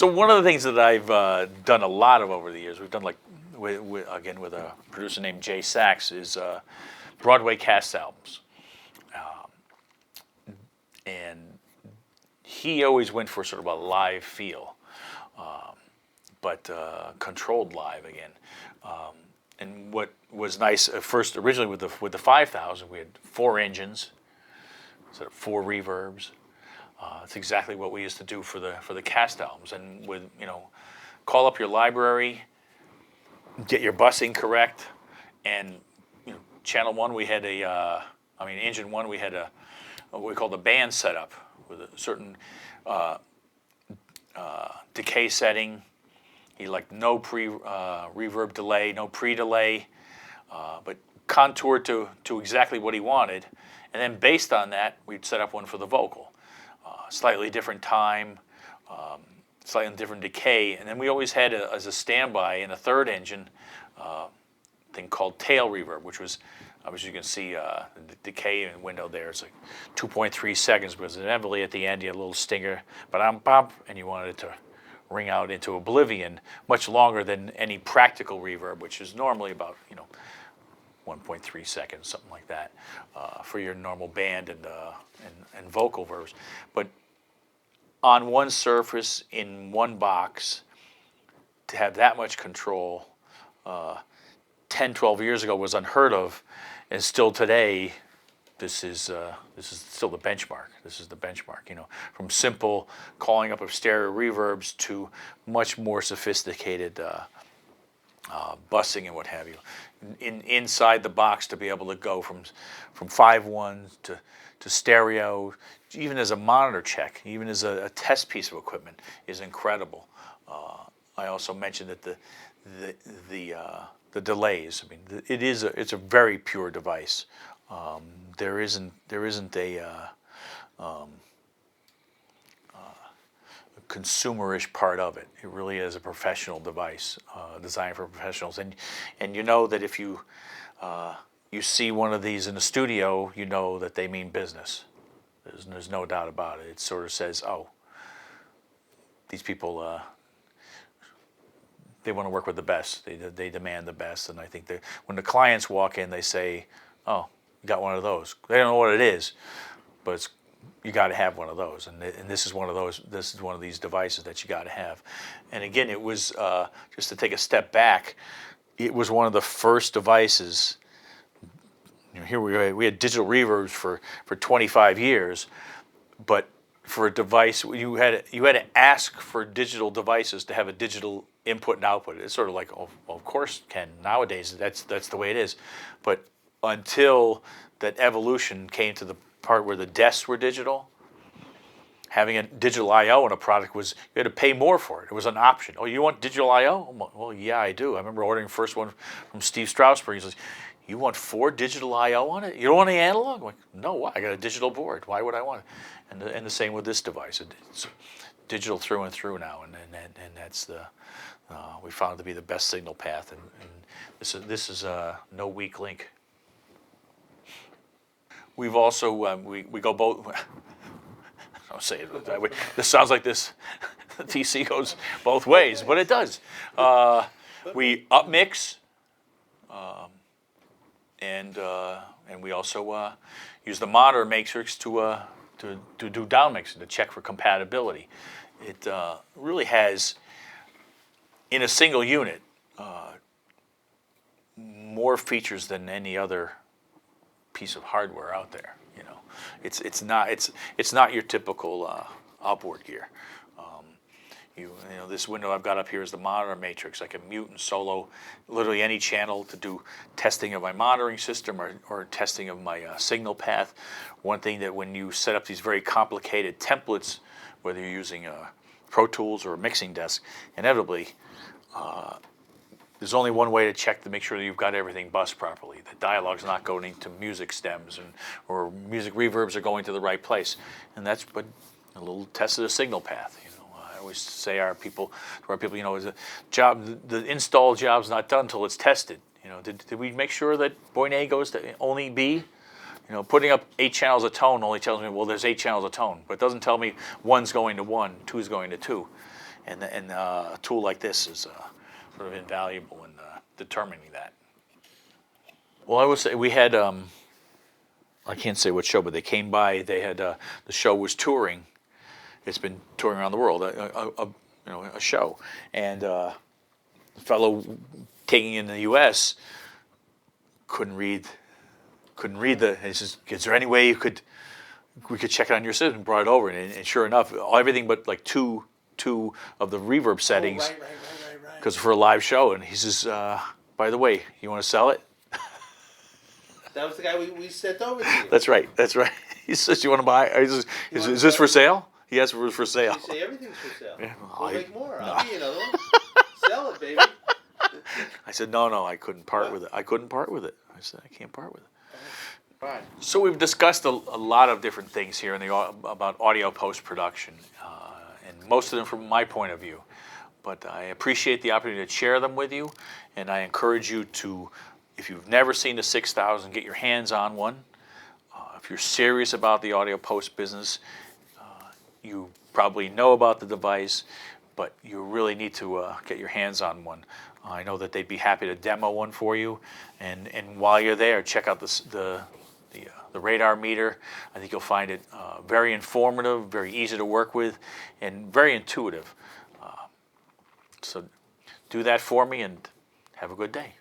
So one of the things that I've done a lot of over the years, we've done like again with a producer named Jay Sachs, is Broadway cast albums, and he always went for sort of a live feel, but controlled live again. And what was nice first originally with the 5000, we had 4 engines, sort of 4 reverbs. It's exactly what we used to do for the cast albums, and with call up your library, get your busing correct, and channel 1 we had engine 1 we had what we called a band setup with a certain decay setting. He liked no reverb delay, no pre-delay, but contoured to exactly what he wanted, and then based on that we'd set up one for the vocal. Slightly different time, slightly different decay, and then we always had as a standby in a 3rd engine thing called tail reverb, which was, obviously you can see the decay in the window there. It's like 2.3 seconds, because inevitably at the end you had a little stinger, ba-dum-bum, and you wanted it to ring out into oblivion much longer than any practical reverb, which is normally about 1.3 seconds, something like that, for your normal band and vocal verbs. But on one surface, in one box, to have that much control 10, 12 years ago was unheard of, and still today, this is still the benchmark. This is the benchmark, from simple calling up of stereo reverbs to much more sophisticated busing and what have you. Inside the box, to be able to go from 5.1 to stereo, even as a monitor check, even as a test piece of equipment, is incredible. I also mentioned that the delays. I mean, it's a very pure device. There isn't a consumerish part of it. It really is a professional device, designed for professionals. And you know that if you see one of these in a studio, you know that they mean business. There's no doubt about it. It sort of says, oh, these people, they want to work with the best. They demand the best. And I think that when the clients walk in, they say, oh, you got one of those. They don't know what it is, but you got to have one of those. And this is one of those. This is one of these devices that you got to have. And again, it was just to take a step back. It was one of the first devices. Here we had digital reverbs for 25 years, but for a device you had to ask for digital devices to have a digital input and output. It's sort of like, oh, well, of course, Ken. Nowadays, that's the way it is. But until that evolution came to the part where the desks were digital, having a digital I/O in a product was, you had to pay more for it. It was an option. Oh, you want digital I/O? Well, yeah, I do. I remember ordering the first one from Steve Strasberg. He says, you want 4 digital I/O on it? You don't want any analog? I'm like, no, why? I got a digital board. Why would I want it? And the same with this device. It's digital through and through now, and that's we found it to be the best signal path, and this is no weak link. We've also we go both. I don't say it that way. This sounds like this. The TC goes both ways, but it does. We upmix, and we also use the monitor matrix to do DownMix to check for compatibility. It really has, in a single unit, more features than any other piece of hardware out there. It's not your typical outboard gear. This window I've got up here is the monitor matrix. I can mute and solo literally any channel to do testing of my monitoring system or testing of my signal path. One thing that when you set up these very complicated templates, whether you're using Pro Tools or a mixing desk, inevitably there's only one way to check to make sure that you've got everything bussed properly. The dialogue's not going into music stems or music reverbs are going to the right place. And that's but a little test of the signal path. I always say to our people, is a job, the install job's not done until it's tested. Did we make sure that point A goes to only B? Putting up 8 channels of tone only tells me, well, there's 8 channels of tone, but it doesn't tell me 1's going to 1, 2's going to 2. and a tool like this is sort of invaluable in determining that. Well, I would say we had I can't say what show, but they came by. They had the show was touring. It's been touring around the world, a show, and a fellow taking in the U.S. couldn't read the. He says, "Is there any way we could check it on your system?" Brought it over, and sure enough, everything but like two of the reverb settings, right. because for a live show. And he says, "By the way, you want to sell it?" That was the guy we sent over to you. That's right. He says, "You want to buy?" He says, is this for sale? He asked for sale. You say everything's for sale. Yeah, We'll make more. I'll give you another one. Sell it, baby. I said, no, I couldn't part with it. I couldn't part with it. I said, I can't part with it. Right. So we've discussed a lot of different things here about audio post-production, and most of them from my point of view. But I appreciate the opportunity to share them with you, and I encourage you to, if you've never seen a 6000, get your hands on one. If you're serious about the audio post business, you probably know about the device, but you really need to get your hands on one. I know that they'd be happy to demo one for you, and while you're there, check out the radar meter. I think you'll find it very informative, very easy to work with, and very intuitive. So do that for me, and have a good day.